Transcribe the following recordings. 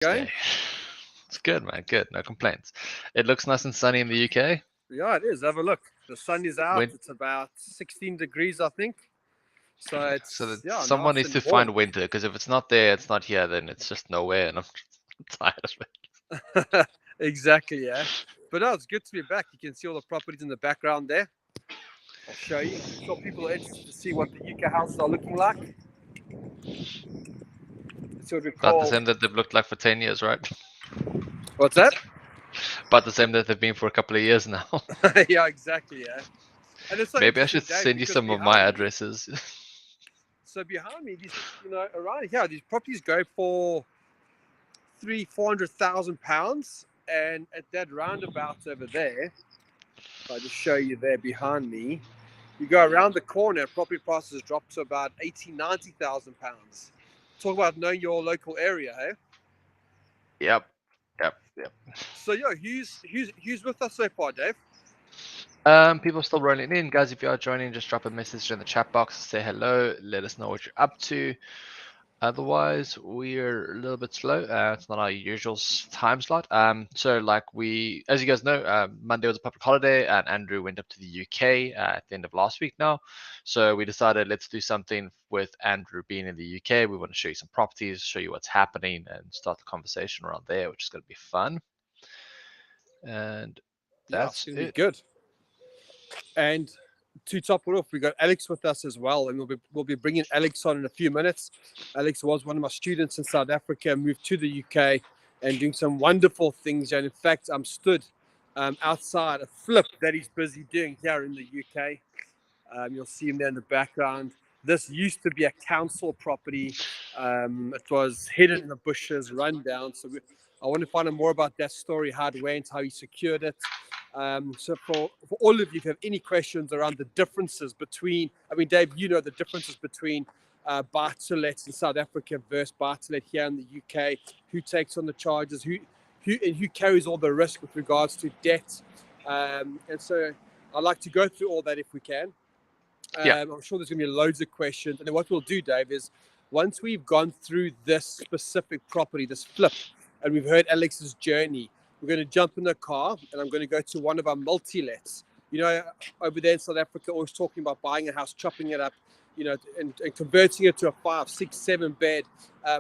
Going? It's good, man. Good. No complaints. It looks nice and sunny in the UK. Yeah, it is. Have a look. The sun is out. When It's about 16 degrees, I think. So so it's that yeah, someone nice needs and to find warm. winter, because if it's not there, it's not here. Then it's just nowhere, and I'm tired of it. Exactly, yeah. But no, it's good to be back. You can see all the properties in the background there. I'll show you. I'm sure people are interested to see what the UK houses are looking like. It's what we About the call. same that they've looked like for 10 years, right? What's that? About the same that they've been for a couple of years now. Yeah, exactly, yeah. And it's so Maybe I interesting, should Dave, send you because some of my behind me, addresses. these, around here, these properties go for 400,000 pounds, and at that roundabout over there, if I just show you there behind me, you go around the corner, property prices drop to about 90,000 pounds. Talk about knowing your local area, hey? Yep. Yep. Yep. So yeah, who's with us so far, Dave? People still rolling in, guys. If you are joining, just drop a message in the chat box. Say hello. Let us know what you're up to. Otherwise, we're a little bit slow. It's not our usual time slot. So like as you guys know, Monday was a public holiday, and Andrew went up to the UK at the end of last week now. So we decided let's do something with Andrew being in the UK. We want to show you some properties, show you what's happening, and start the conversation around there, which is going to be fun. And Yeah, it's that's going to be it. good. And to top it off, we got Alex with us as well, and we'll be bringing Alex on in a few minutes. Alex was one of my students in South Africa, moved to the UK, and doing some wonderful things. And in fact, I'm stood outside a flip that he's busy doing here in the UK. You'll see him there in the background. This used to be a council property. It was hidden in the bushes, run down. I want to find out more about that story, how it went, how he secured it. So for all of you, if you have any questions around the differences between, Dave, you know the differences between buy-to-lets in South Africa versus buy-to-let here in the UK, who takes on the charges, who carries all the risk with regards to debt. And so I'd like to go through all that if we can. Yeah. I'm sure there's going to be loads of questions. And then what we'll do, Dave, is once we've gone through this specific property, this flip, and we've heard Alex's journey, we're going to jump in the car and I'm going to go to one of our multi-lets. You know, over there in South Africa, always talking about buying a house, chopping it up, and converting it to a 5, 6, 7 bed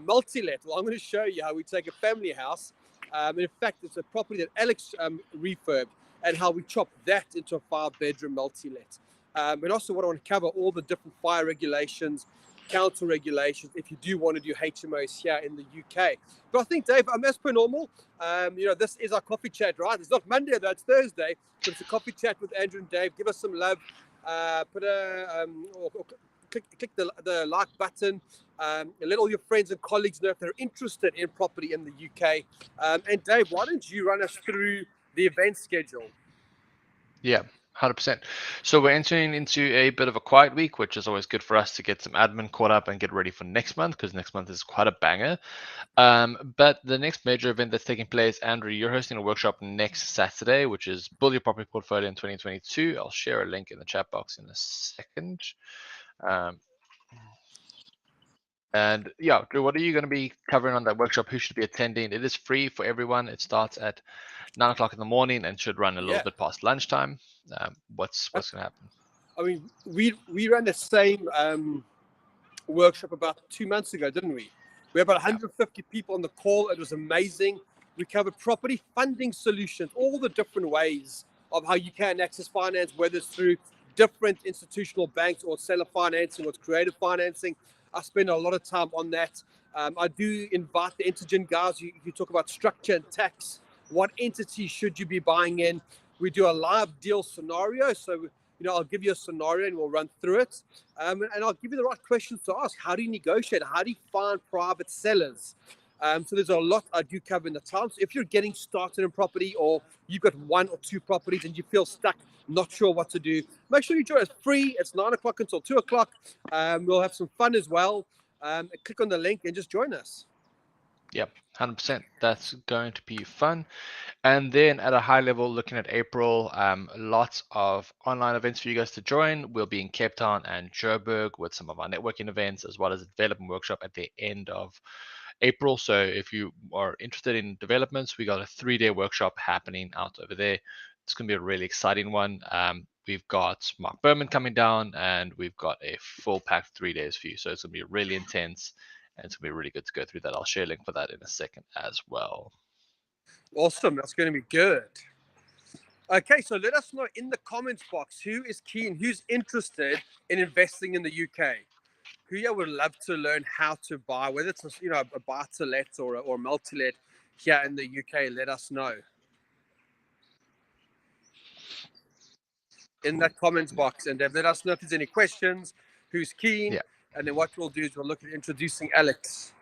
multi-let. Well, I'm going to show you how we take a family house. And in fact, it's a property that Alex refurbed, and how we chop that into a 5-bedroom multi-let. And also what I want to cover, all the different fire regulations, council regulations, if you do want to do HMOs here in the UK. But I think, Dave, as per normal, this is our coffee chat, right? It's not Monday, though, it's Thursday, but it's a coffee chat with Andrew and Dave. Give us some love. Click the like button, and let all your friends and colleagues know if they're interested in property in the UK. And Dave, why don't you run us through the event schedule? Yeah, 100%. So we're entering into a bit of a quiet week, which is always good for us to get some admin caught up and get ready for next month, because next month is quite a banger. But the next major event that's taking place, Andrew, you're hosting a workshop next Saturday, which is Build Your Property Portfolio in 2022. I'll share a link in the chat box in a second. Um, and yeah, Drew, what are you going to be covering on that workshop? Who should be attending? It is free for everyone. It starts at 9 o'clock in the morning and should run a little Yeah. bit past lunchtime. What's going to happen? I mean, we ran the same workshop about 2 months ago, didn't we? We had about 150 people on the call. It was amazing. We covered property funding solutions, all the different ways of how you can access finance, whether it's through different institutional banks or seller financing or creative financing. I spend a lot of time on that. I do invite the Intergen guys. You talk about structure and tax. What entity should you be buying in? We do a live deal scenario. So, I'll give you a scenario and we'll run through it. And I'll give you the right questions to ask. How do you negotiate? How do you find private sellers? So there's a lot I do cover in the time. So if you're getting started in property, or you've got 1 or 2 properties and you feel stuck, not sure what to do, make sure you join us. Free. It's 9 o'clock until 2 o'clock. We'll have some fun as well. Click on the link and just join us. Yep, 100%. That's going to be fun. And then at a high level, looking at April, lots of online events for you guys to join. We'll be in Cape Town and Joburg with some of our networking events, as well as a development workshop at the end of April. So if you are interested in developments, we got a 3-day workshop happening out over there. It's going to be a really exciting one. We've got Mark Berman coming down, and we've got a full packed 3 days for you. So it's going to be really intense, and it's going to be really good to go through that. I'll share a link for that in a second as well. Awesome. That's going to be good. Okay, so let us know in the comments box who is keen, who's interested in investing in the UK. Who here would love to learn how to buy, whether it's a buy to let or a multi-let here in the UK. Let us know in that comments box, and let us know if there's any questions, who's keen, Yeah. and then what we'll do is we'll look at introducing Alex.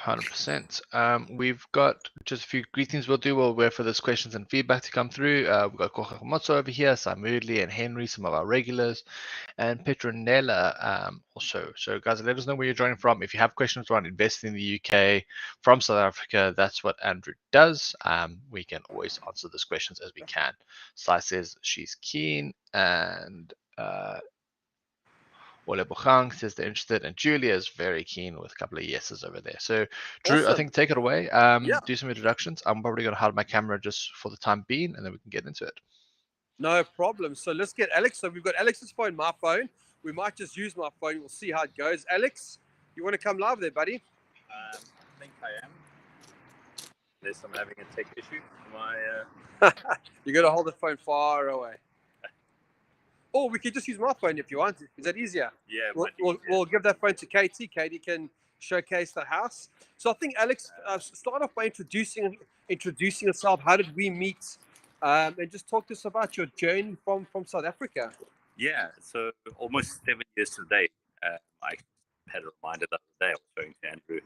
100%. We've got just a few greetings we'll do. We'll wait for those questions and feedback to come through. We've got Kocha Komotso over here, Sam Moodley and Henry, some of our regulars, and Petronella also. So guys, let us know where you're joining from. If you have questions around investing in the UK from South Africa, that's what Andrew does. We can always answer those questions as we can. Sai says she's keen, and Ole Bochang says they're interested, and Julia is very keen with a couple of yeses over there. So, Drew, Awesome. I think take it away. Yeah. Do some introductions. I'm probably going to hide my camera just for the time being, and then we can get into it. No problem. So let's get Alex. So we've got Alex's phone, my phone. We might just use my phone. We'll see how it goes. Alex, you want to come live there, buddy? I think I am. Unless I'm having a tech issue. You got to hold the phone far away. Or we could just use my phone if you want. Is that easier? Yeah. We'll give that phone to Katie. Katie can showcase the house. So I think Alex, start off by introducing yourself. How did we meet? And just talk to us about your journey from South Africa. Yeah. So almost 7 years today. I had a reminder the other day. I was showing to Andrew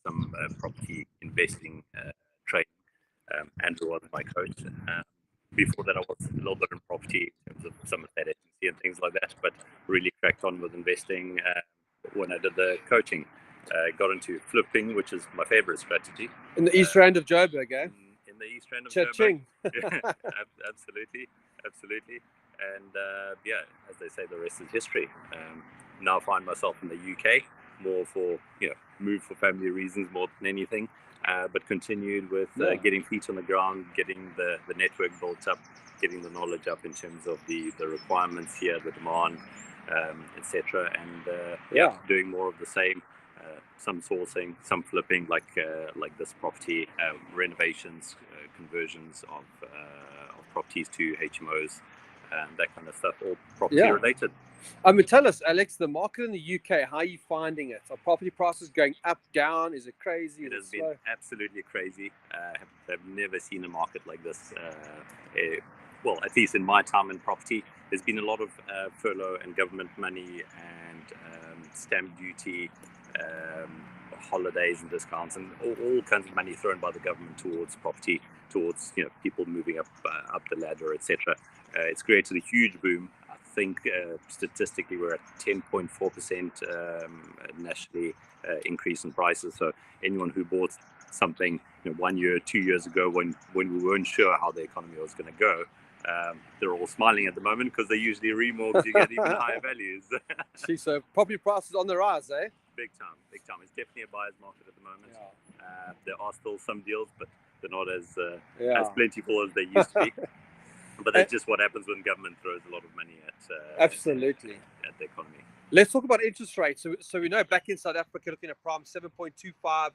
some property investing training. Andrew was my coach. Before that, I was a little bit in property in terms of some of that agency and things like that, but really cracked on with investing when I did the coaching. Got into flipping, which is my favorite strategy. In the East Rand of Joburg, eh? In the East Rand of Cha-ching. Joburg. Absolutely. And yeah, as they say, the rest is history. Now I find myself in the UK, more for, move for family reasons more than anything. But continued with getting feet on the ground, getting the network built up, getting the knowledge up in terms of the requirements here, the demand, etc. And doing more of the same. Some sourcing, some flipping, like this property, renovations, conversions of properties to HMOs, that kind of stuff, all property related. Tell us, Alex, the market in the UK, how are you finding it? Are property prices going up, down? Is it crazy? It has been absolutely crazy. I've never seen a market like this. Well, at least in my time in property, there's been a lot of furlough and government money and stamp duty, holidays and discounts, and all kinds of money thrown by the government towards property, towards people moving up the ladder, etc. It's created a huge boom. I think statistically we're at 10.4% nationally increase in prices. So anyone who bought something 1 year, 2 years ago, when we weren't sure how the economy was going to go, they're all smiling at the moment because they usually remortgaging at even higher values. See, so property prices on the rise, eh? Big time. It's definitely a buyer's market at the moment. There are still some deals, but they're not as plentiful as they used to be. But that's just what happens when government throws a lot of money at absolutely at the economy. Let's talk about interest rates. So we know back in South Africa, looking at prime 7.25,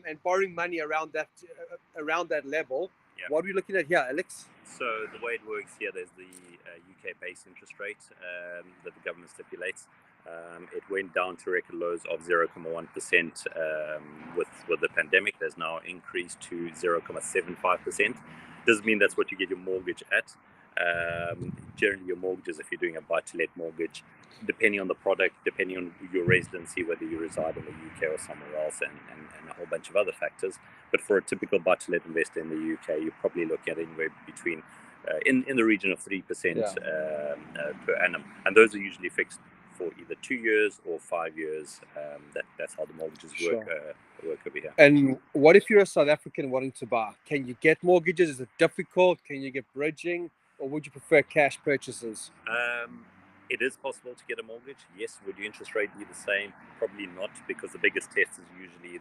and borrowing money around that level. Yeah. What are we looking at here, Alex? So the way it works here, there's the UK base interest rate that the government stipulates. It went down to record lows of 0.1% with the pandemic. There's now increased to 0.75%. Doesn't mean that's what you get your mortgage at. Generally, your mortgages, if you're doing a buy-to-let mortgage, depending on the product, depending on your residency, whether you reside in the UK or somewhere else, and a whole bunch of other factors. But for a typical buy-to-let investor in the UK, you're probably looking at anywhere between in the region of 3% per annum, and those are usually fixed for either 2 years or 5 years. That's how the mortgages work over here. And what if you're a South African wanting to buy? Can you get mortgages? Is it difficult? Can you get bridging, or would you prefer cash purchases? It is possible to get a mortgage. Yes. Would your interest rate be the same? Probably not, because the biggest test is usually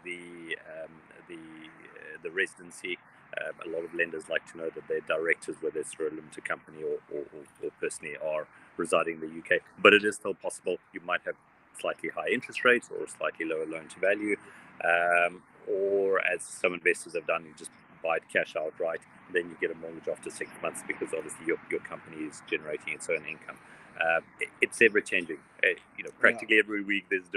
the residency. A lot of lenders like to know that their directors, whether it's through a limited company or personally, are residing in the UK. But it is still possible. You might have slightly higher interest rates or a slightly lower loan to value, or as some investors have done, you just buy it cash outright. Then you get a mortgage after 6 months, because obviously your company is generating its own income. It's ever changing. Practically every week there's a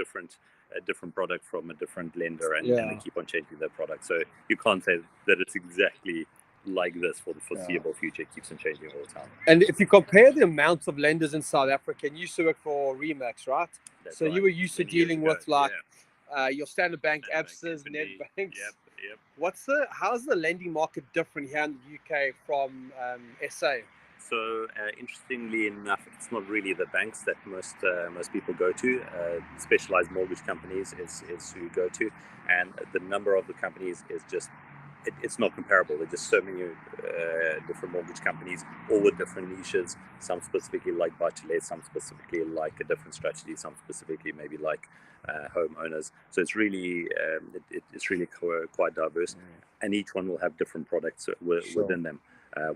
different product from a different lender, and they keep on changing their product. So you can't say that it's exactly like this for the foreseeable future. It keeps on changing all the time. And if you compare the amounts of lenders in South Africa, and you used to work for Remax, right? That's so right. you were used to Many years dealing ago, with your Standard Bank, Absas, Nedbank, Nedbanks. Yep. How's the lending market different here in the UK from SA? So interestingly enough, it's not really the banks that most people go to. Specialized mortgage companies is who you go to, and the number of the companies is just it's not comparable. There's just so many different mortgage companies, all with different niches. Some specifically like buy-to-let, some specifically like a different strategy, some specifically maybe like homeowners. So it's really it's really quite diverse, and each one will have different products within them.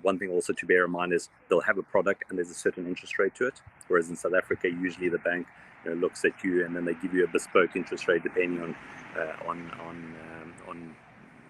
One thing also to bear in mind is they'll have a product and there's a certain interest rate to it, whereas in South Africa usually the bank looks at you and then they give you a bespoke interest rate depending on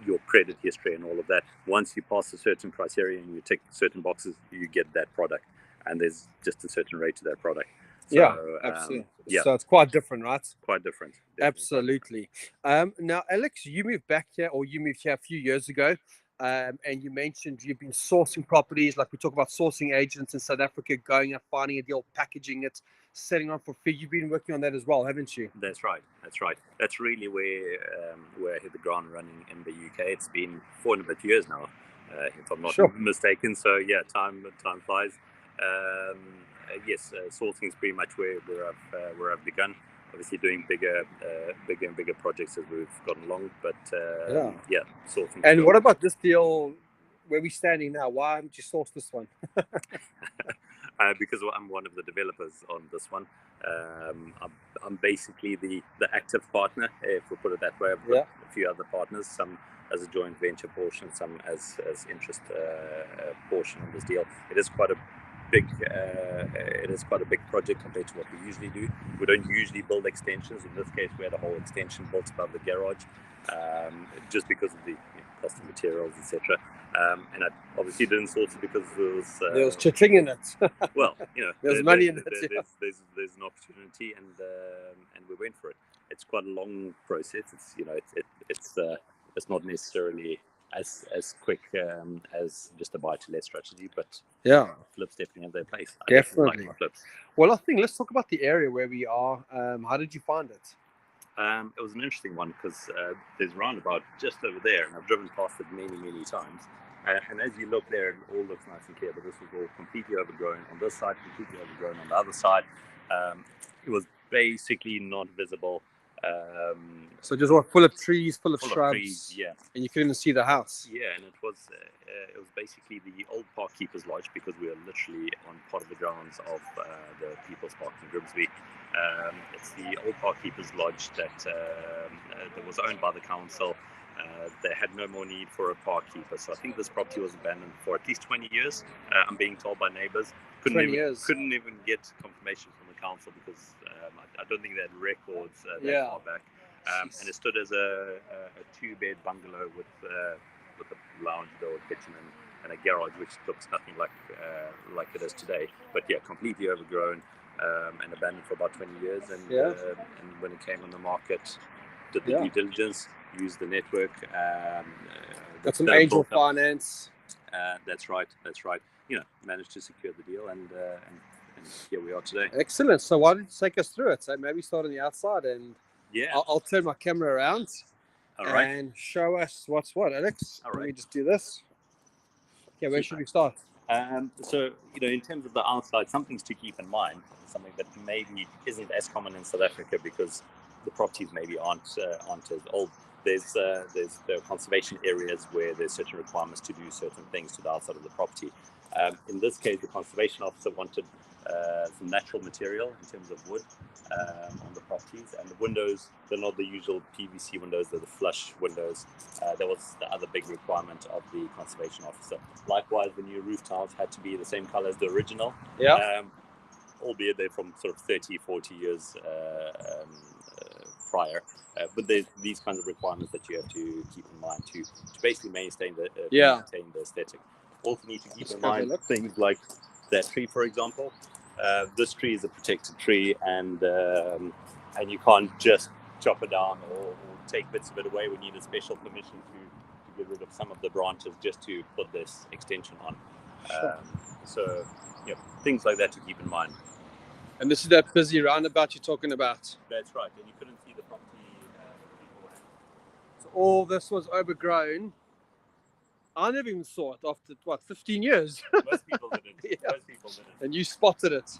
your credit history and all of that. Once you pass a certain criteria and you tick certain boxes, you get that product, and there's just a certain rate to that product. So, absolutely. So it's quite different, right? Quite different. Absolutely. Now, Alex, you moved back here, or you moved here a few years ago, and you mentioned you've been sourcing properties. Like we talk about sourcing agents in South Africa, going out, finding a deal, packaging it, setting on for fee. You've been working on that as well, haven't you? That's right. That's really where I hit the ground running in the UK. It's been 4 and a bit years now, if I'm not mistaken. So yeah, time flies. Yes, sourcing is pretty much where I've begun. Obviously, doing bigger and bigger projects as we've gotten along. But sourcing. And what about this deal where we're standing now? Why haven't you sourced this one? Because I'm one of the developers on this one. I'm basically the active partner, if we put it that way. I've got a few other partners, some as a joint venture portion, some as interest portion on this deal. It is quite a big project compared to what we usually do. We don't usually build extensions. In this case, we had a whole extension built above the garage, just because of the cost of materials, etc. And I obviously didn't source it because there was cha-ching in it. Well, there's money in it. There's an opportunity, and we went for it. It's quite a long process. It's not necessarily as quick as just a buy-to-let strategy, but flips definitely have their place. I definitely like my flips. Well, I think let's talk about the area where we are. How did you find it? It was an interesting one because there's a roundabout just over there, and I've driven past it many times. And as you look there, it all looks nice and clear, but this was all completely overgrown on this side, completely overgrown on the other side. It was basically not visible. So just full of trees, full of shrubs, trees, and you couldn't even see the house. Yeah, and it was basically the old Park Keepers Lodge, because we are literally on part of the grounds of the People's Park in Grimsby. It's the old Park Keepers Lodge that was owned by the council. They had no more need for a park keeper, so I think this property was abandoned for at least 20 years. I'm being told by neighbours. Couldn't even get confirmation from the council because I don't think they had records that far back. And it stood as a 2-bed bungalow with a lounge door, kitchen, and a garage, which looks nothing like it is today. But yeah, completely overgrown and abandoned for about 20 years. And when it came on the market, did the due diligence, used the network. Got some angel finance. That's right. Managed to secure the deal, and here we are today. Excellent. So why don't you take us through it? So maybe start on the outside, and I'll turn my camera around and show us what's what, Alex. All right. Let me just do this. Okay, where should we start? So, in terms of the outside, some things to keep in mind, something that maybe isn't as common in South Africa because the properties maybe aren't as old. There's conservation areas where there's certain requirements to do certain things to the outside of the property. In this case, the conservation officer wanted some natural material in terms of wood on the properties, and the windows, they're not the usual PVC windows, they're the flush windows. That was the other big requirement of the conservation officer. Likewise, the new roof tiles had to be the same color as the original, albeit they're from sort of 30, 40 years prior. But there's these kinds of requirements that you have to keep in mind to basically maintain the aesthetic. Also need to keep in mind things like that tree, for example. This tree is a protected tree, and you can't just chop it down or take bits of it away. We need a special permission to get rid of some of the branches just to put this extension on. So things like that to keep in mind. And this is that busy roundabout you're talking about. That's right, and you couldn't see the property beforehand. So all this was overgrown. I never even saw it after 15 years. Most people didn't. Most people didn't. And you spotted it.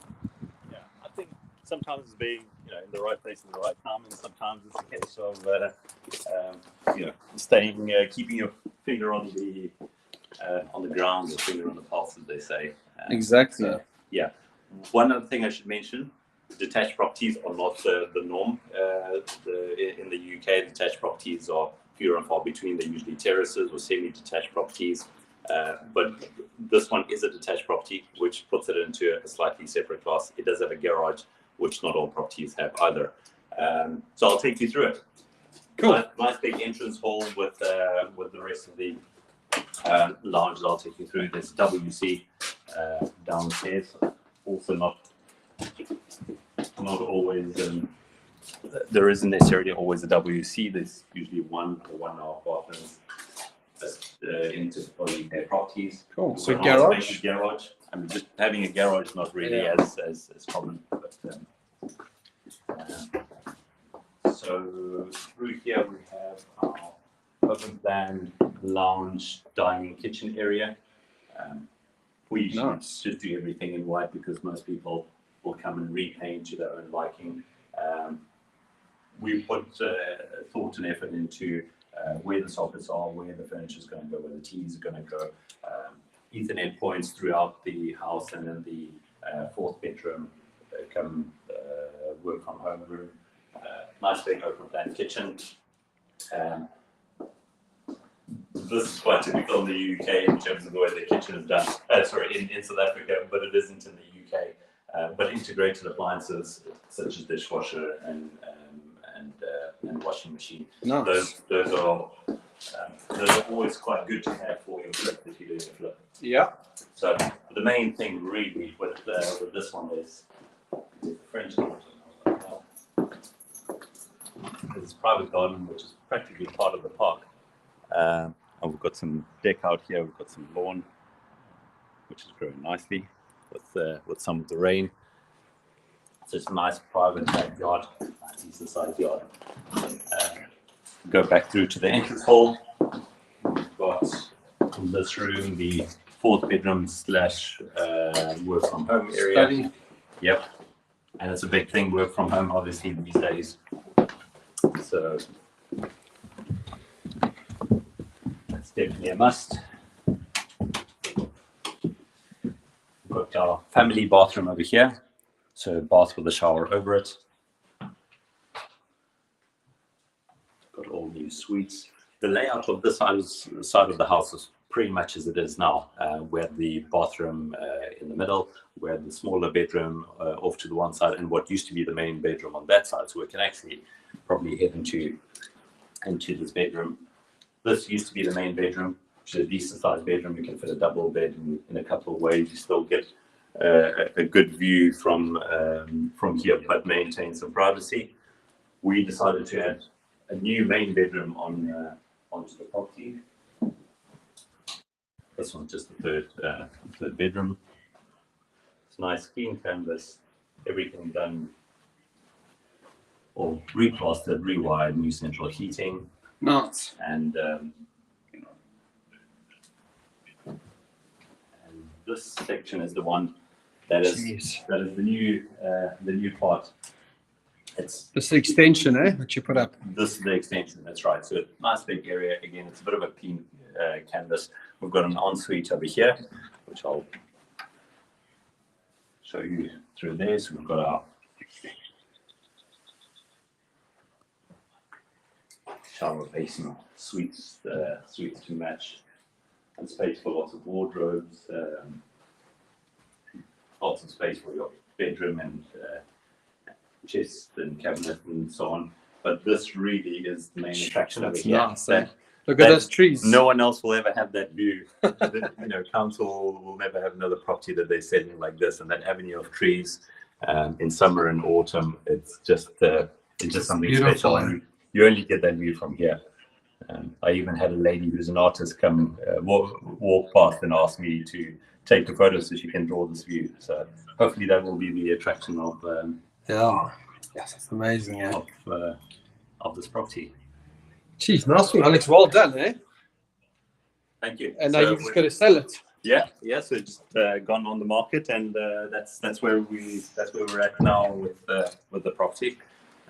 Yeah, I think sometimes it's being in the right place at the right time, and sometimes it's a case of staying, keeping your finger on the ground, or finger on the pulse, as they say. Exactly. So, yeah. One other thing I should mention: detached properties are not the norm. In the UK, detached properties are fewer and far between. They're usually terraces or semi-detached properties. But this one is a detached property, which puts it into a slightly separate class. It does have a garage, which not all properties have either. So I'll take you through it. Cool. Nice big entrance hall with the rest of the lounges. I'll take you through. There's WC downstairs. Also not always. There isn't necessarily always a WC. There's usually 1 or 1.5 bathrooms into UK properties. Cool. So garage. I mean, just having a garage is not really as common. But, so through here we have our open plan lounge, dining, kitchen area. We usually just do everything in white because most people will come and repaint to their own liking. We put thought and effort into where the soffits are, where the furniture is going to go, where the TVs are going to go. Ethernet points throughout the house, and then the fourth bedroom come work from home room. Nice big open plan kitchen. This is quite typical in the UK in terms of the way the kitchen is done. In South Africa, but it isn't in the UK. But integrated appliances such as dishwasher and washing machine. Nice. Those are always quite good to have for your flip if you're doing a flip. Yeah. So the main thing really with this one is the French garden. There's a private garden which is practically part of the park. And we've got some deck out here. We've got some lawn, which is growing nicely with some of the rain. So it's a nice private backyard, decent sized yard. Go back through to the entrance hall. We've got in this room the fourth bedroom / work from home area. Study. Yep, and it's a big thing, work from home, obviously these days. So that's definitely a must. We've got our family bathroom over here. So bath with a shower over it. Got all new suites. The layout of this side of the house is pretty much as it is now. We have the bathroom in the middle. We have the smaller bedroom off to the one side, and what used to be the main bedroom on that side. So we can actually probably head into this bedroom. This used to be the main bedroom, which is a decent sized bedroom. You can fit a double bed in a couple of ways. You still get a good view from here, but maintain some privacy. We decided to add a new main bedroom onto the property. This one's just the third bedroom. It's nice, clean canvas, everything done, all replastered, rewired, new central heating. Nice. And this section is the one that is the new part. It's this is the extension, that you put up. This is the extension. That's right. So nice big area. Again, it's a bit of a clean canvas. We've got an ensuite over here, which I'll show you through there. So we've got our shower basin suites to match, and space for lots of wardrobes, lots of space for your bedroom and chest and cabinet and so on. But this really is the main attraction of it. Nice, eh? Look at those trees. No one else will ever have that view. Council will never have another property that they're selling like this, and that avenue of trees in summer and autumn. It's just something beautiful, special, and you only get that view from here. I even had a lady who's an artist come walk past and ask me to take a photo so she can draw this view. So hopefully that will be the attraction of yes, that's amazing. Yeah, of this property. Jeez, nice one, Alex. Well done, eh? Thank you. And now you're just going to sell it. Yeah. So it's gone on the market, and that's where we're at now with the property.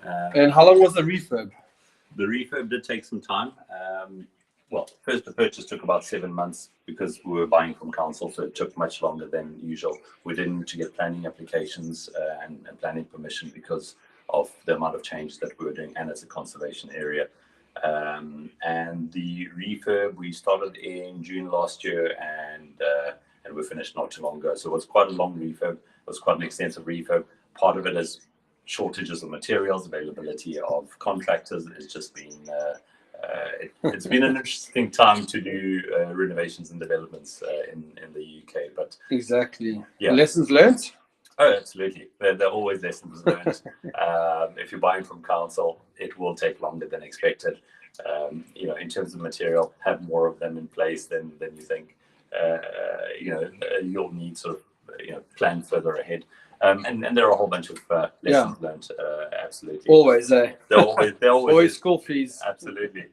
And how long was the refurb? The refurb did take some time. Well, first the purchase took about 7 months because we were buying from council, so it took much longer than usual. We didn't need to get planning applications and planning permission because of the amount of change that we were doing, and it's a conservation area. And the refurb, we started in June last year, and we finished not too long ago. So it was quite a long refurb. It was quite an extensive refurb. Part of it is shortages of materials, availability of contractors. It's just been it's been an interesting time to do renovations and developments in the UK. But exactly, yeah. Lessons learned. Oh, absolutely. There are always lessons learned. If you're buying from council, it will take longer than expected. In terms of material, have more of them in place than you think. You'll need sort of plan further ahead. And there are a whole bunch of lessons learned. Absolutely. Always, eh? They're always School fees. Absolutely.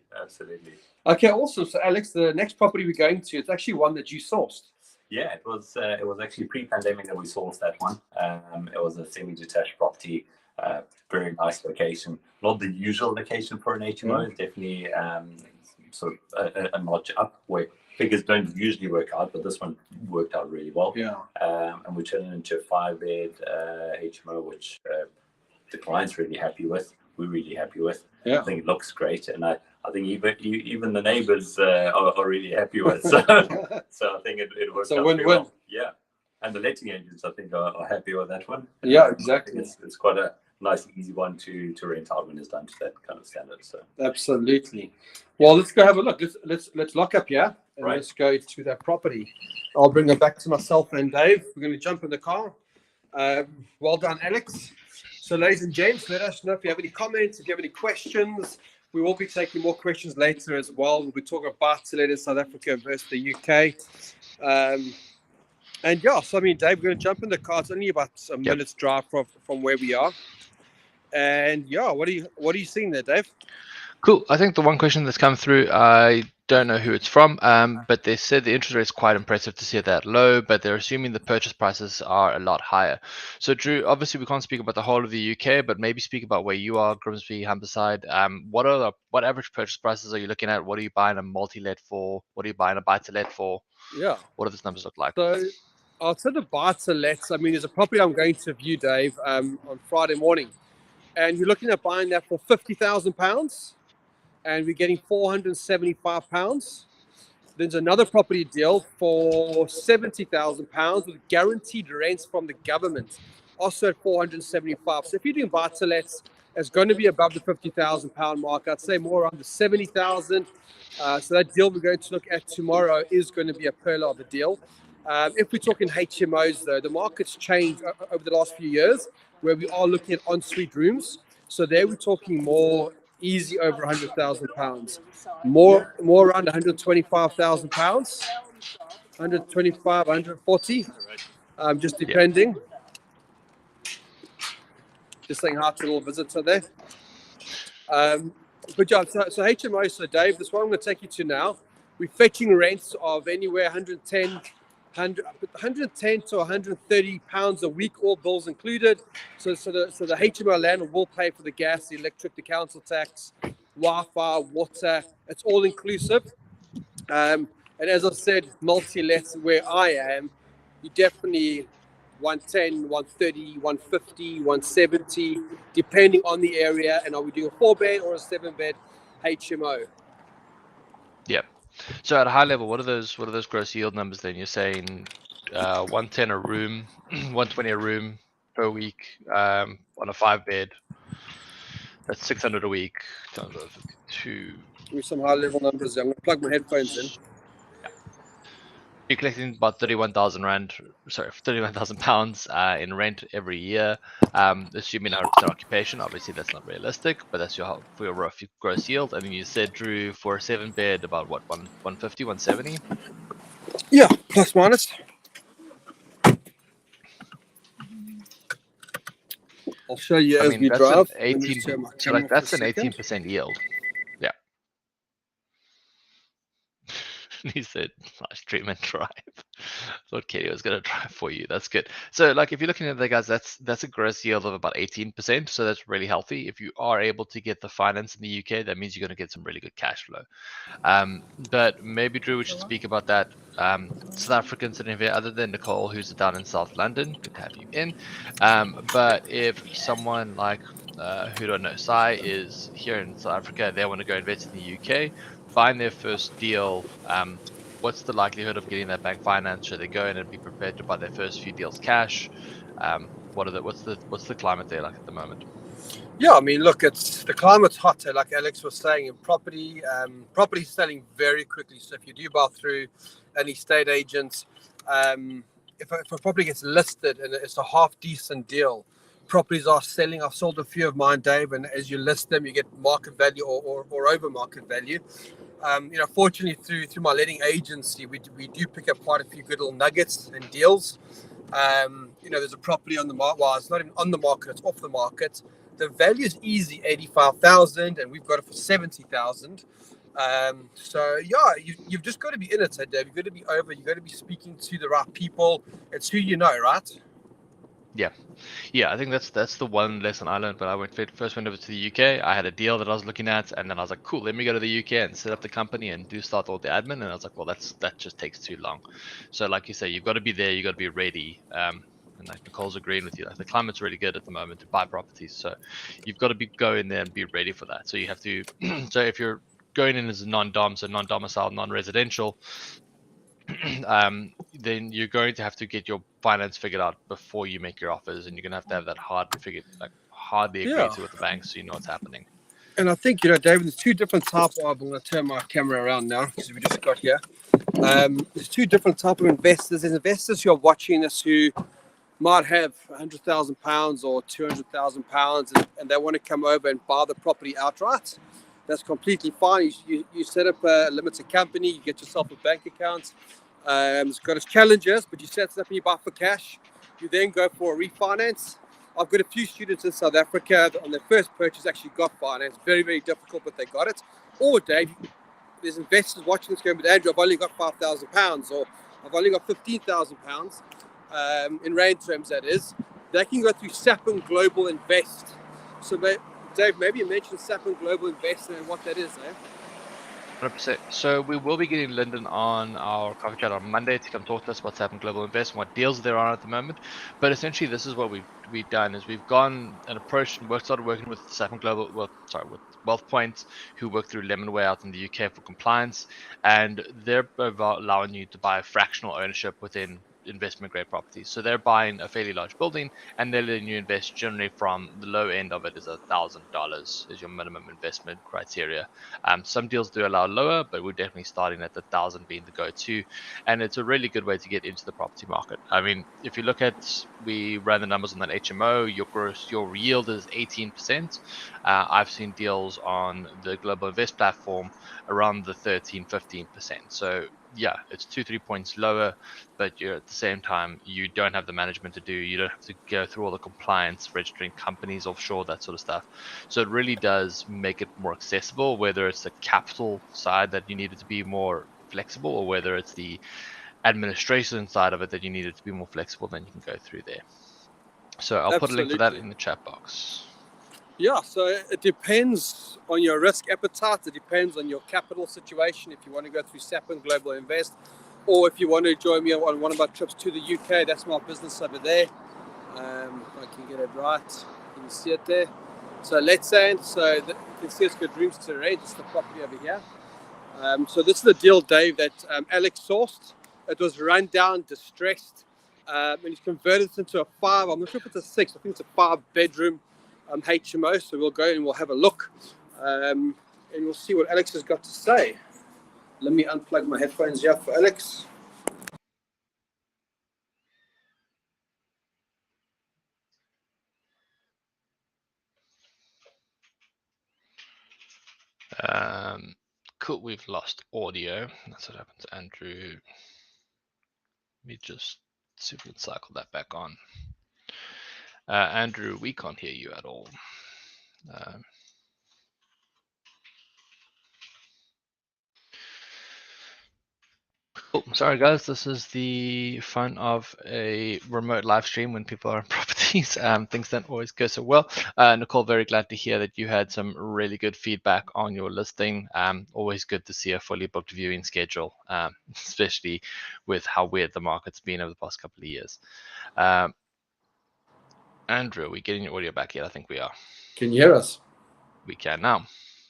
Okay, awesome. So, Alex, the next property we're going to, it's actually one that you sourced. Yeah, it was actually pre-pandemic that we sourced that one. It was a semi-detached property, very nice location. Not the usual location for an HMO. It's definitely sort of a notch up where figures don't usually work out, but this one worked out really well. Yeah. And we turned it into a 5-bed HMO, which the client's really happy with. We're really happy with. Yeah. I think it looks great, and I think even the neighbours are really happy with. So I think it works out win-win. well. Yeah, and the letting agents I think are happy with that one. Yeah, exactly. It's quite a nice, easy one to rent out when it's done to that kind of standard. So absolutely. Well, let's go have a look. Let's lock up here and Right. let's go to that property. I'll bring it back to myself and Dave. We're going to jump in the car. Well done, Alex. So, ladies and gents, let us know if you have any comments, if you have any questions. We will be taking more questions later as well. We'll be talking about buy-to-let South Africa versus the UK. And yeah, so I mean, Dave, we're going to jump in the car. It's only about a minute's drive from where we are. And yeah, what are you seeing there, Dave? Cool. I think the one question that's come through, I don't know who it's from, but they said the interest rate is quite impressive to see it that low, but they're assuming the purchase prices are a lot higher. So Drew, obviously we can't speak about the whole of the UK, but maybe speak about where you are, Grimsby, Humberside. What average purchase prices are you looking at? What are you buying a multi-let for? What are you buying a buy-to-let for? Yeah. What do those numbers look like? So I'll say the buy-to-lets. I mean, there's a property I'm going to view, Dave, on Friday morning, and you're looking at buying that for £50,000. And we're getting £475. There's another property deal for £70,000 with guaranteed rents from the government, also at £475. So if you're doing buy-to-lets, it's going to be above the £50,000 mark. I'd say more around the £70,000. So that deal we're going to look at tomorrow is going to be a pearl of a deal. If we're talking HMOs, though, the market's changed over the last few years, where we are looking at ensuite rooms. So there we're talking more easy over £100,000, more around £125,000, 125, 140, just depending. Just saying hi to a little visitor there. But yeah, so HMO, so Dave, this one I'm going to take you to now. We're fetching rents of anywhere 110 to 130 pounds a week, all bills included. So the HMO landlord will pay for the gas, the electric, the council tax, Wi-Fi, water. It's all inclusive. And as I said, multi-lets where I am, you definitely 110, 130, 150, 170, depending on the area. And are we doing a 4-bed or a 7-bed HMO? Yeah. So at a high level, what are those gross yield numbers then? You're saying 110 a room, 120 a room per week on a 5-bed. That's 600 a week times 52. Give me some high-level numbers. I'm going to plug my headphones in. You're collecting about 31,000 pounds in rent every year, assuming 100% occupation. Obviously, that's not realistic, but that's for your rough gross yield. And then you said, Drew, for a 7-bed, about what, 150, 170? Yeah, plus minus. I'll show you as we that's drive. an 18. So like that's an 18% yield. Yeah. He said, "Nice stream and drive." Thought Katie was gonna drive for you. That's good. So like if you're looking at the guys, that's a gross yield of about 18%. So that's really healthy. If you are able to get the finance in the UK, that means you're gonna get some really good cash flow. But maybe Drew, we should speak about that. South Africans sitting here, other than Nicole, who's down in South London, good to have you in. But if someone like who don't know, Sai is here in South Africa, they want to go invest in the UK, find their first deal. What's the likelihood of getting that bank finance? Should they go in and be prepared to buy their first few deals cash? What's the climate there like at the moment? Yeah, I mean, look, it's the climate's hotter, like Alex was saying, in property. Property's selling very quickly. So if you do buy through an estate agent, if a property gets listed and it's a half decent deal, properties are selling. I've sold a few of mine, Dave, and as you list them, you get market value or over market value. Fortunately, through my letting agency, we do pick up quite a few good little nuggets and deals. There's a property on the market. Well, it's not even on the market; it's off the market. The value is easy, 85,000, and we've got it for 70,000. So yeah, you've just got to be in it, Dave. You've got to be over. You've got to be speaking to the right people. It's who you know, right? Yeah, I think that's the one lesson I learned when I first went over to the UK. I had a deal that I was looking at, and then I was like, cool, let me go to the UK and set up the company and start all the admin. And I was like, well, that just takes too long. So like you say, you've got to be there, you've got to be ready. And like Nicole's agreeing with you, like the climate's really good at the moment to buy properties. So you've got to go in there and be ready for that. So you have to. So if you're going in as a non-dom, so non-domicile, non-residential, then you're going to have to get your finance figured out before you make your offers, and you're going to have that hardly agree to with the banks, so you know what's happening. And I think, David, there's two different types of. I'm going to turn my camera around now because we just got here. There's two different types of investors. There's investors who are watching this who might have £100,000 or £200,000 and they want to come over and buy the property outright. That's completely fine. You set up a limited company, you get yourself a bank account. It's got its challenges, but you set it up and you buy for cash. You then go for a refinance. I've got a few students in South Africa that on their first purchase actually got finance. Very, very difficult, but they got it. Or, Dave, there's investors watching this going, but Andrew, I've only got £5,000 or I've only got £15,000. In rand terms, that is. They can go through Sapin Global Invest. So, Dave, maybe you mentioned Sapin Global Invest and what that is, eh? 100%. So we will be getting Lyndon on our coffee chat on Monday to come talk to us about Sapin Global Invest and what deals there are at the moment. But essentially, this is what we've done: is we've gone and approached and started working with Sapin Global, with WealthPoint, who work through Lemonway out in the UK for compliance, and they're allowing you to buy fractional ownership within investment grade properties. So they're buying a fairly large building and they're letting you invest generally from the low end of it is $1,000 is your minimum investment criteria. Some deals do allow lower, but we're definitely starting at the 1,000 being the go-to, and it's a really good way to get into the property market. I mean, if you look at, we ran the numbers on that HMO, your yield is 18%. I've seen deals on the Global Invest platform around the 13-15%. So yeah, it's 2-3 points lower, but you're at the same time, you don't have the management to do, you don't have to go through all the compliance, registering companies offshore, that sort of stuff. So it really does make it more accessible, whether it's the capital side that you need it to be more flexible, or whether it's the administration side of it that you need it to be more flexible, then you can go through there. So I'll put a link to that in the chat box. Yeah, so it depends on your risk appetite. It depends on your capital situation. If you want to go through Sapin Global Invest, or if you want to join me on one of my trips to the UK, that's my business over there. If I can get it right, you can see it there. So let's say, you can see it's got rooms to rent. It's the property over here. So this is the deal, Dave, that Alex sourced. It was run down, distressed, and he's converted it into a 5. I'm not sure if it's a 6. I think it's a 5-bedroom HMO. So we'll go and we'll have a look, and we'll see what Alex has got to say. Let me unplug my headphones here for Alex. Cool, we've lost audio. That's what happened to Andrew. Let me just see if we can cycle that back on. Andrew, we can't hear you at all. Cool. Sorry guys, this is the fun of a remote live stream when people are on properties. Things don't always go so well. Nicole, very glad to hear that you had some really good feedback on your listing. Always good to see a fully booked viewing schedule, especially with how weird the market's been over the past couple of years. Andrew, are we getting your audio back yet? I think we are. Can you hear us? We can now.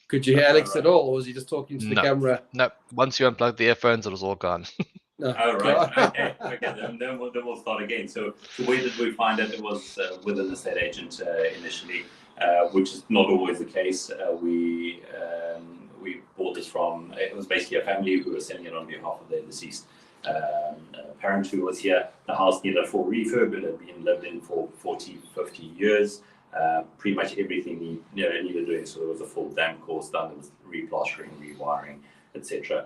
Could you hear Alex at all, or was he just talking to the camera? No, once you unplugged the earphones, it was all gone. No. Oh, right. Okay. Then we'll start again. So where did we find it? It was with an estate agent initially, which is not always the case. We bought this from, it was basically a family who was selling it on behalf of their deceased parent who was here. The house needed a full refurb. It had been lived in for 40, 50 years. Pretty much everything needed doing. So there was a full dam course done. There was replastering, rewiring, etc.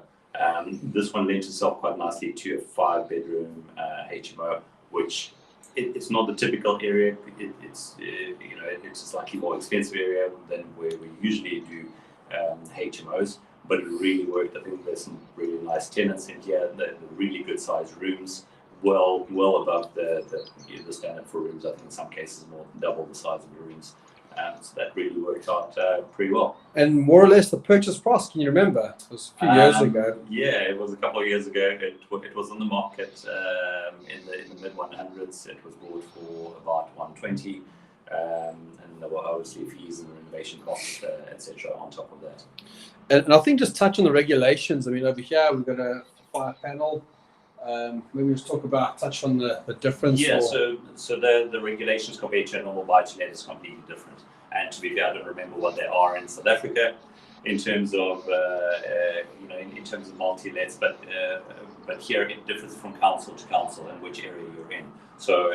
This one lent itself quite nicely to a 5-bedroom HMO, which it's not the typical area. It's a slightly more expensive area than where we usually do HMOs, but it really worked. I think there's some really nice tenants in here. The really good sized rooms, well above the standard for rooms. I think in some cases more than double the size of the rooms. So that really worked out pretty well. And more or less the purchase price, can you remember? It was a few years ago. Yeah, it was a couple of years ago. It was on the market in the mid 100s. It was bought for about 120, and there were obviously fees and renovation costs, etc. on top of that. And I think just touch on the regulations. I mean, over here we've got a fire panel. Maybe just touch on the difference. Yeah, so the regulations compared to a normal buy-to-let is completely different. And to be fair, I don't remember what they are in South Africa in terms of in terms of multi-lets, but here it differs from council to council and which area you're in. So,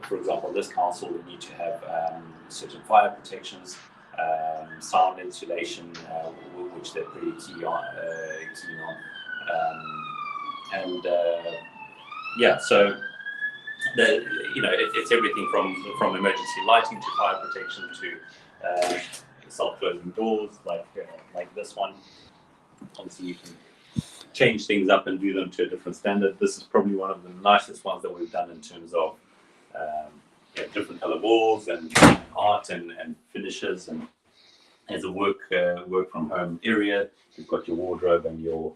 for example, this council would need to have certain fire protections, sound insulation, which they're pretty keen on. So it's everything from emergency lighting to fire protection to self-closing doors like this one. Obviously, you can change things up and do them to a different standard. This is probably one of the nicest ones that we've done in terms of different color walls and art and finishes. And as a work from home area, you've got your wardrobe and your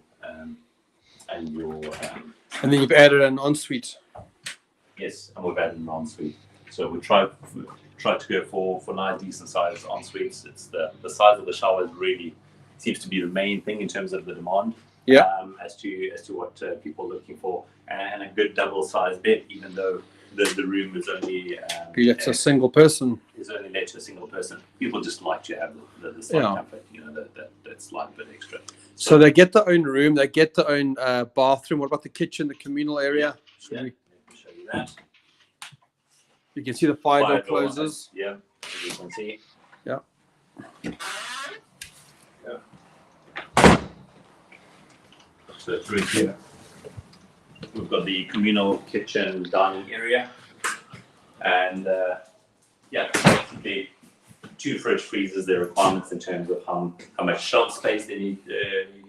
and then you've added an ensuite. Yes, and we've added an ensuite. So we try to go for nice, decent sized ensuites. It's the size of the showers really seems to be the main thing in terms of the demand. Yeah. As to what people are looking for, and a good double-sized bed, even though the room is only it's a single person. Is only let to a single person. People just like to have the slight comfort, that slight bit extra. So they get their own room, they get their own bathroom. What about the kitchen, the communal area? Let me show you that. You can see the fire door closes. Yeah, as you can see. Yeah. So through here, we've got the communal kitchen dining area, and basically 2 fridge freezers. Their requirements in terms of how much shelf space they need.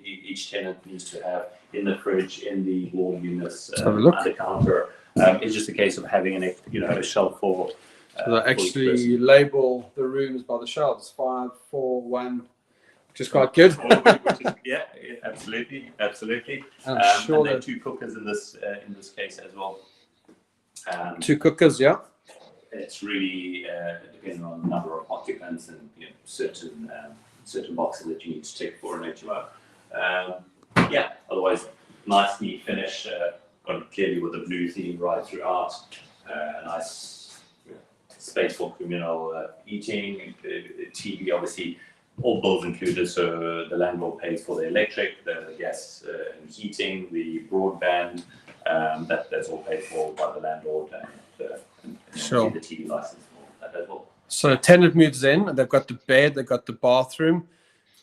Each tenant needs to have in the fridge, in the wall units, under counter. It's just a case of having a shelf for. So they actually label the rooms by the shelves: 5, 4, 1, which is quite good. Yeah, absolutely. I'm And sure there are that 2 cookers in this case as well. 2 cookers, yeah. It's really depending on the number of occupants and certain boxes that you need to tick for an HMO. Yeah, otherwise, nice neat finish. Got clearly with the blue theme right throughout. Nice space for communal eating. TV, obviously, all bills included. So the landlord pays for the electric, the gas and heating, the broadband. That's all paid for by the landlord, and Sure. the TV license for that as well. So a tenant moves in, and they've got the bed, they've got the bathroom,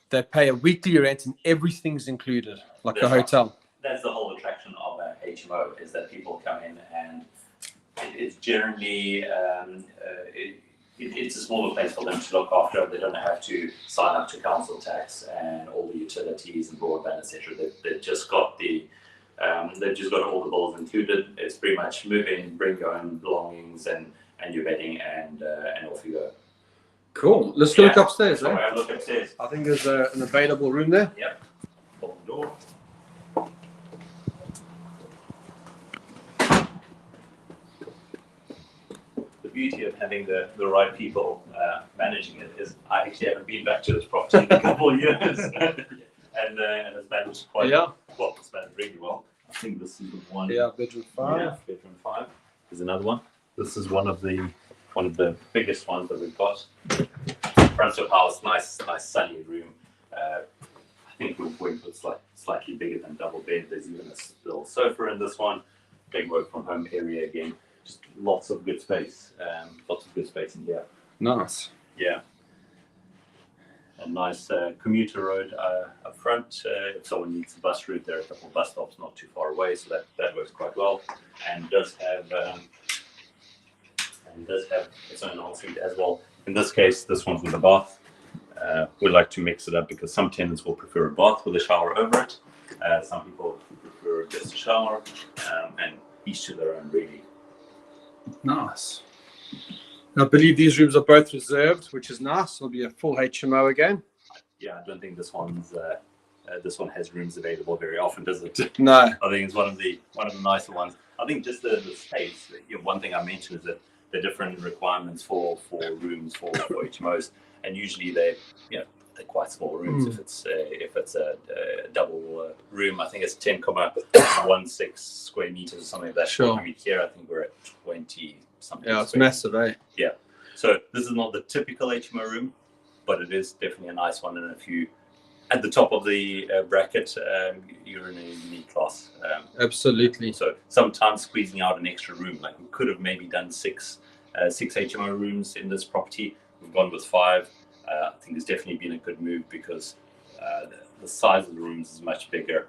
they pay a weekly rent, and everything's included, like a hotel. That's the whole attraction of a HMO, is that people come in, and it's generally it's a smaller place for them to look after. They don't have to sign up to council tax and all the utilities and broadband, etc. They've just got all the bills included. It's pretty much move in, bring your own belongings and your bedding, and off you go. Cool. Let's go look upstairs, So eh? I look upstairs. I think there's an available room there. Yep. Open the door. The beauty of having the right people managing it is I actually haven't been back to this property in a couple of years, and it's managed quite well. It's managed really well. I think this is the one. Yeah, bedroom 5. Yeah, bedroom 5. There's another one. This is one of the biggest ones that we've got. Front of house, nice sunny room. I think we've went with slightly bigger than double bed. There's even a little sofa in this one. Big work from home area again. Just lots of good space. Lots of good space in here. Nice. Yeah. A nice commuter road up front. If someone needs a bus route, there are a couple of bus stops not too far away, so that works quite well. And does have its own ensuite as well. In this case, this one's with a bath. We like to mix it up because some tenants will prefer a bath with a shower over it. Some people prefer just a shower, and each to their own, really. Nice. I believe these rooms are both reserved, which is nice. It'll be a full HMO again. Yeah, I don't think this one has rooms available very often, does it? No. I think it's one of the nicer ones. I think just the space. One thing I mentioned is that the different requirements for rooms for HMOs, and usually they're quite small rooms. If it's a double room, I think it's 10.16 square meters or something like that. Sure. Here I think we're at 20 something. Yeah, it's massive, eh? Yeah. So this is not the typical HMO room, but it is definitely a nice one. And if you at the top of the bracket, you're in a unique class. Absolutely. So sometimes squeezing out an extra room, like we could have maybe done six HMO rooms in this property. We've gone with 5. I think it's definitely been a good move because the size of the rooms is much bigger.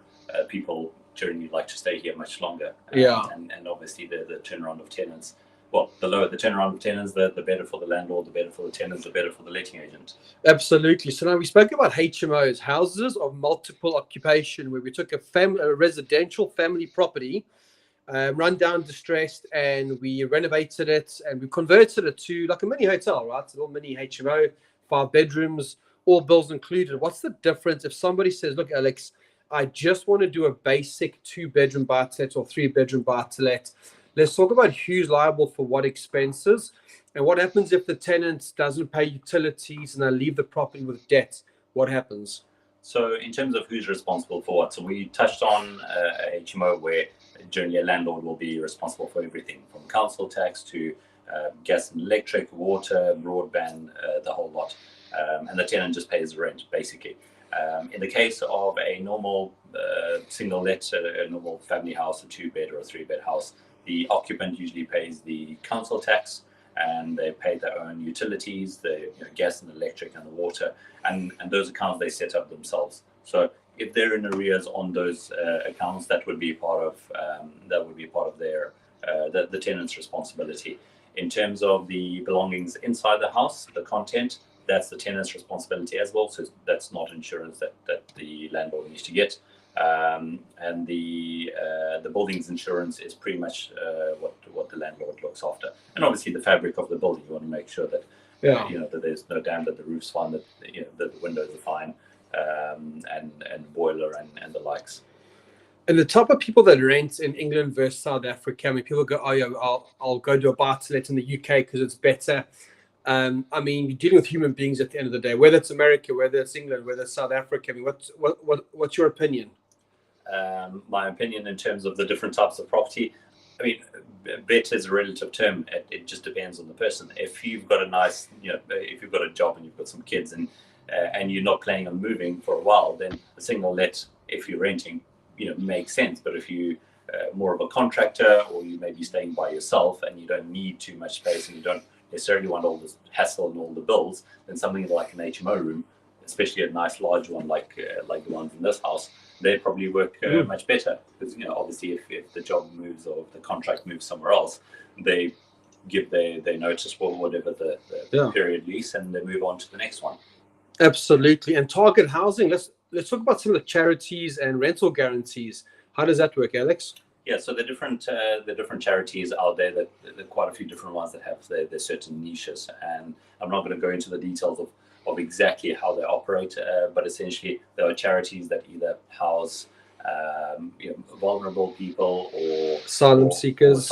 People generally like to stay here much longer. And obviously the turnaround of tenants. Well, the lower the turnaround of tenants, the better for the landlord, the better for the tenants, the better for the letting agent. Absolutely. So now we spoke about HMOs, houses of multiple occupation, where we took a residential family property, run down, distressed, and we renovated it and we converted it to like a mini hotel, right? A little mini HMO, 5 bedrooms, all bills included. What's the difference if somebody says, look, Alex, I just want to do a basic 2-bedroom buy-to-let or 3-bedroom buy-to-let. Let's talk about who's liable for what expenses and what happens if the tenant doesn't pay utilities and they leave the property with debt. What happens? So in terms of who's responsible for what, so we touched on a HMO where generally a landlord will be responsible for everything from council tax to gas and electric, water, broadband, the whole lot. And the tenant just pays the rent, basically. In the case of a normal single let, a normal family house, a 2-bed or a 3-bed house, the occupant usually pays the council tax, and they pay their own utilities, the gas and electric and the water, and those accounts they set up themselves. So if they're in arrears on those accounts, that would be part of their the tenant's responsibility. In terms of the belongings inside the house, the content, that's the tenant's responsibility as well. So that's not insurance that the landlord needs to get. And the building's insurance is pretty much what the landlord looks after. And obviously the fabric of the building, you want to make sure that that there's no damp, that the roof's fine, that the windows are fine. and boiler and the likes. And the type of people that rent in England versus South Africa, I mean, people go, oh, yeah, I'll go to a buy-to-let in the UK because it's better. I mean, you're dealing with human beings at the end of the day, whether it's America, whether it's England, whether it's South Africa. I mean, what's your opinion? My opinion in terms of the different types of property, I mean, better is a relative term. It just depends on the person. If you've got a nice, if you've got a job and you've got some kids and you're not planning on moving for a while, then a single let, if you're renting, makes sense. But if you more of a contractor, or you may be staying by yourself and you don't need too much space and you don't necessarily want all this hassle and all the bills, then something like an HMO room, especially a nice large one like the ones in this house, they probably work much better, because obviously if the job moves or if the contract moves somewhere else, they give their notice for whatever the period lease, and they move on to the next one. Absolutely. And target housing, let's talk about some of the charities and rental guarantees. How does that work, Alex? Yeah, so the different charities out there, there are quite a few different ones that have their certain niches, and I'm not going to go into the details of exactly how they operate, but essentially there are charities that either house vulnerable people or asylum seekers,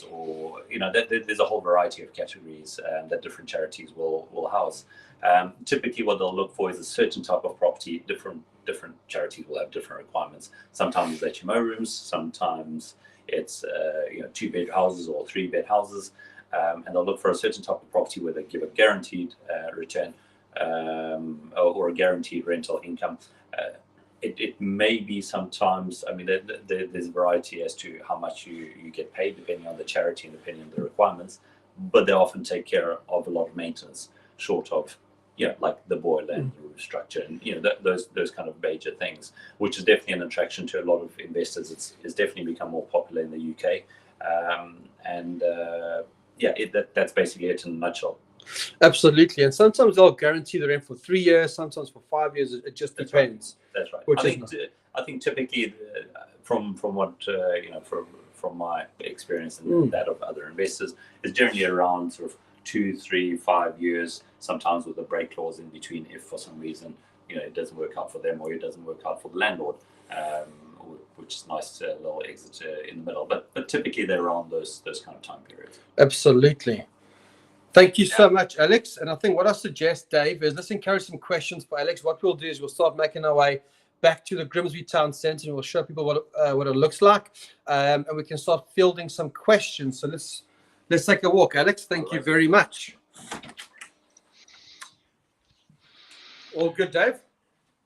or there's a whole variety of categories that different charities will house. Typically, what they'll look for is a certain type of property. Different charities will have different requirements. Sometimes it's HMO rooms, sometimes it's 2-bed houses or 3-bed houses, and they'll look for a certain type of property where they give a guaranteed return or a guaranteed rental income. It may be sometimes, I mean, there's a variety as to how much you get paid depending on the charity and depending on the requirements, but they often take care of a lot of maintenance, short of like the boiler and the roof structure, and those kind of major things, which is definitely an attraction to a lot of investors. It's definitely become more popular in the UK, that's basically it in a nutshell. Absolutely. And sometimes they'll guarantee the rent for 3 years, sometimes for 5 years. It just depends. That's right. I think typically from what from my experience and that of other investors, is generally around sort of 2, 3, 5 years, sometimes with a break clause in between if for some reason it doesn't work out for them or it doesn't work out for the landlord, which is nice, little exit in the middle. But typically they're around those kind of time periods. Absolutely. Thank you so much, Alex. And I think what I suggest, Dave, is let's encourage some questions for Alex. What we'll do is we'll start making our way back to the Grimsby Town Centre, and we'll show people what it looks like, and we can start fielding some questions. So let's take a walk, Alex. Thank you very much. All good, Dave?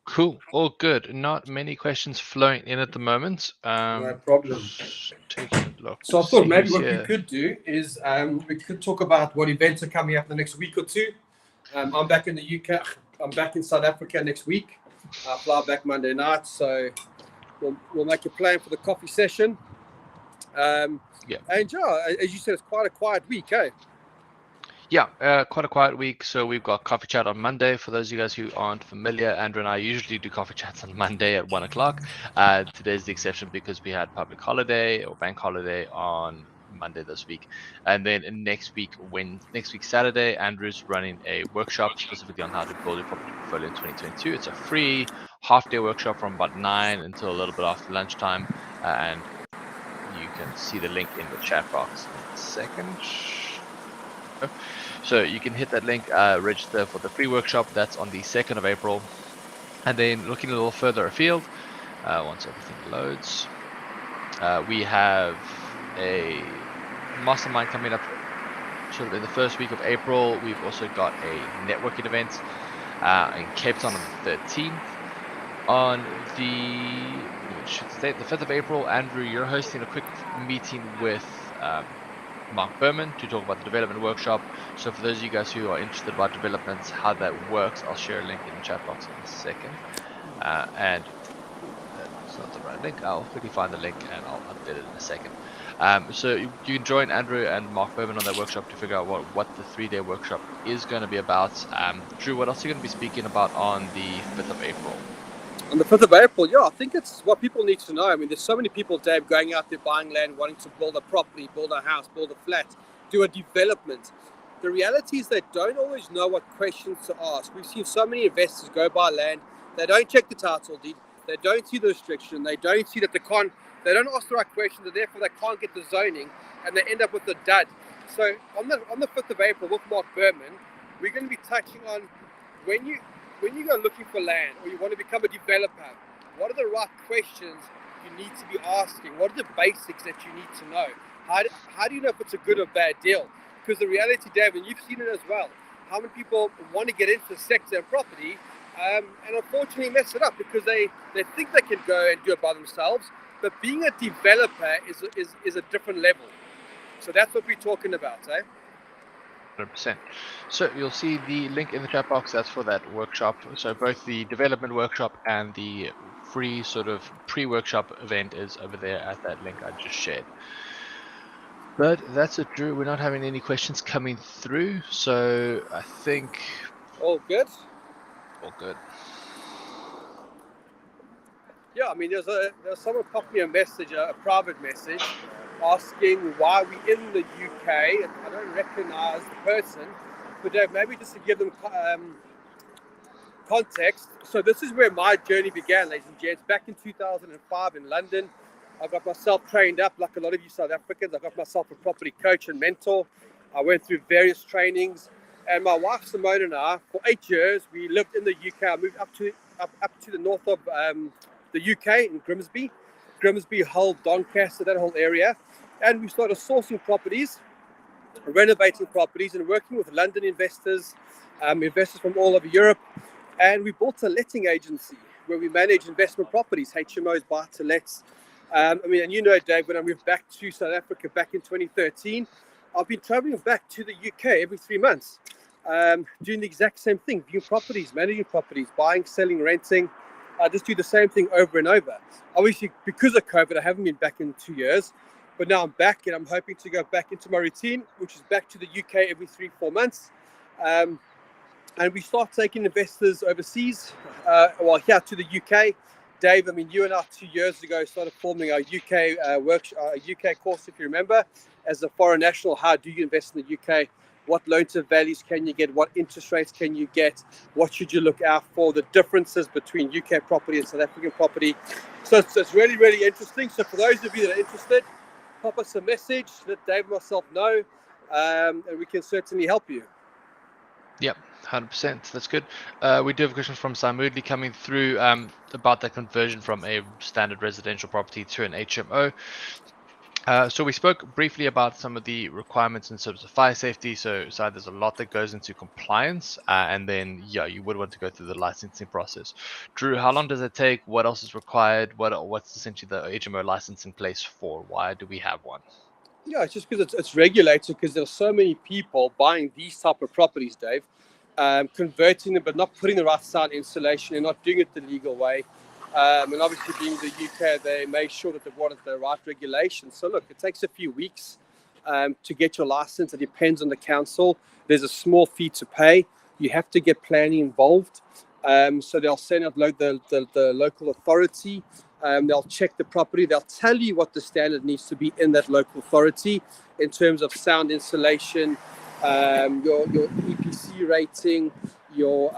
Cool. All good. Not many questions flowing in at the moment. No problem. Taking a look. So I thought maybe what we could do is we could talk about what events are coming up in the next week or two. I'm back in the UK. I'm back in South Africa next week. I fly back Monday night, so we'll make a plan for the coffee session. And as you said, it's quite a quiet week, eh? Yeah, quite a quiet week. So we've got coffee chat on Monday. For those of you guys who aren't familiar, Andrew and I usually do coffee chats on Monday at 1 o'clock. Today's the exception because we had public holiday or bank holiday on Monday this week. And then next week Saturday, Andrew's running a workshop specifically on how to build your property portfolio in 2022. It's a free half-day workshop from about 9 until a little bit after lunchtime, and you can see the link in the chat box in a second. So you can hit that link, register for the free workshop. That's on the 2nd of April. And then looking a little further afield, once everything loads, we have a mastermind coming up sort of in the first week of April. We've also got a networking event in Cape Town on the 13th. On the 5th of April, Andrew, you're hosting a quick meeting with Mark Berman to talk about the development workshop. So for those of you guys who are interested about developments, how that works, I'll share a link in the chat box in a second. And it's not the right link. I'll quickly find the link and I'll update it in a second. So you can join Andrew and Mark Berman on that workshop to figure out what the 3-day workshop is going to be about. Drew, what else are you going to be speaking about on the 5th of April? On the 5th of April, I think it's what people need to know. I mean, there's so many people, Dave, going out there buying land, wanting to build a property, build a house, build a flat, do a development. The reality is they don't always know what questions to ask. We've seen so many investors go buy land, They don't check the title deed. They don't see the restriction. They don't see that they don't ask the right questions, and therefore they can't get the zoning, and they end up with a dud. So on the 5th of April with Mark Berman, we're going to be touching on when you go looking for land or you want to become a developer, what are the right questions you need to be asking? What are the basics that you need to know? How do you know if it's a good or bad deal? Because the reality, Dave, and you've seen it as well, how many people want to get into the sector of property and unfortunately mess it up because they think they can go and do it by themselves. But being a developer is a different level. So that's what we're talking about, eh? 100%. So you'll see the link in the chat box. That's for that workshop. So both the development workshop and the free sort of pre-workshop event is over there at that link I just shared. But that's it, Drew. We're not having any questions coming through, so I think all good. All good. Yeah, I mean, there's someone popped me a message, a private message, asking why we're in the UK. I don't recognise the person, but maybe just to give them context. So this is where my journey began, ladies and gents. Back in 2005 in London, I got myself trained up, like a lot of you South Africans. I got myself a property coach and mentor. I went through various trainings, and my wife Simone and I, for 8 years, we lived in the UK. I moved up to the north of the UK in Grimsby, Hull, Doncaster, that whole area. And we started sourcing properties, renovating properties, and working with London investors, investors from all over Europe. And we built a letting agency where we manage investment properties, HMOs, buy-to-lets. I mean, and you know, Dave, when I moved back to South Africa back in 2013, I've been traveling back to the UK every 3 months, doing the exact same thing, viewing properties, managing properties, buying, selling, renting. I just do the same thing over and over. Obviously, because of COVID, I haven't been back in 2 years, but now I'm back and I'm hoping to go back into my routine, which is back to the UK every 3-4 months. And we start taking investors overseas, here to the UK. Dave, I mean, you and I 2 years ago started forming our UK UK course, if you remember, as a foreign national. How do you invest in the UK? What loan to values can you get? What interest rates can you get? What should you look out for? The differences between UK property and South African property. So it's really, really interesting. So for those of you that are interested, pop us a message, let Dave and myself know, and we can certainly help you. Yep, 100%. That's good. We do have a question from Simudli coming through about the conversion from a standard residential property to an HMO. So we spoke briefly about some of the requirements in terms of fire safety. So there's a lot that goes into compliance, and then you would want to go through the licensing process. Drew, how long does it take? What else is required? What's essentially the HMO license in place for? Why do we have one? Yeah, it's just because it's regulated, because there's so many people buying these type of properties, Dave, converting them but not putting the right sound insulation and not doing it the legal way. And obviously being the UK, they made sure that they wanted the right regulations. So look, it takes a few weeks to get your license. It depends on the council. There's a small fee to pay. You have to get planning involved. So they'll send out the local authority. They'll check the property. They'll tell you what the standard needs to be in that local authority in terms of sound insulation, your EPC rating, your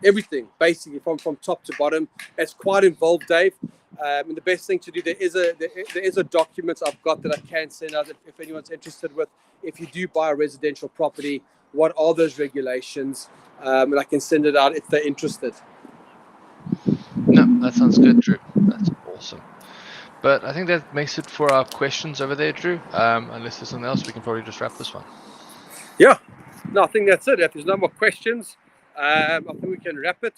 everything, basically from top to bottom. It's quite involved, Dave. And the best thing to do, there is a document I've got that I can send out if anyone's interested with. If you do buy a residential property, what are those regulations? And I can send it out if they're interested. No, that sounds good, Drew. That's awesome. But I think that makes it for our questions over there, Drew. Unless there's something else, we can probably just wrap this one. Yeah. No, I think that's it. If there's no more questions, I think we can wrap it.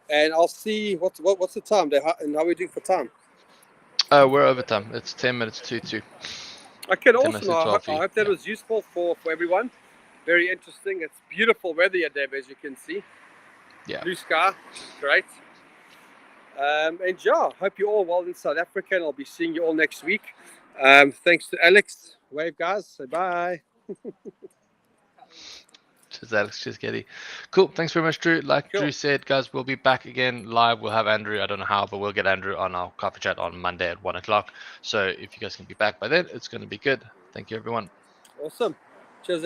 And I'll see what's the time, Dave, and how are we doing for time? We're over time. It's 10 minutes to 2. Okay, awesome. I hope that was useful for everyone. Very interesting. It's beautiful weather here, Dave, as you can see. Yeah. Blue sky. Great. And hope you're all well in South Africa, and I'll be seeing you all next week. Thanks to Alex. Wave, guys. Say bye. Cheers, Alex. Cheers, Getty. Cool. Thanks very much, Drew. Cool. Drew said, guys, we'll be back again live. We'll have Andrew. I don't know how, but we'll get Andrew on our coffee chat on Monday at 1 o'clock. So if you guys can be back by then, it's going to be good. Thank you, everyone. Awesome.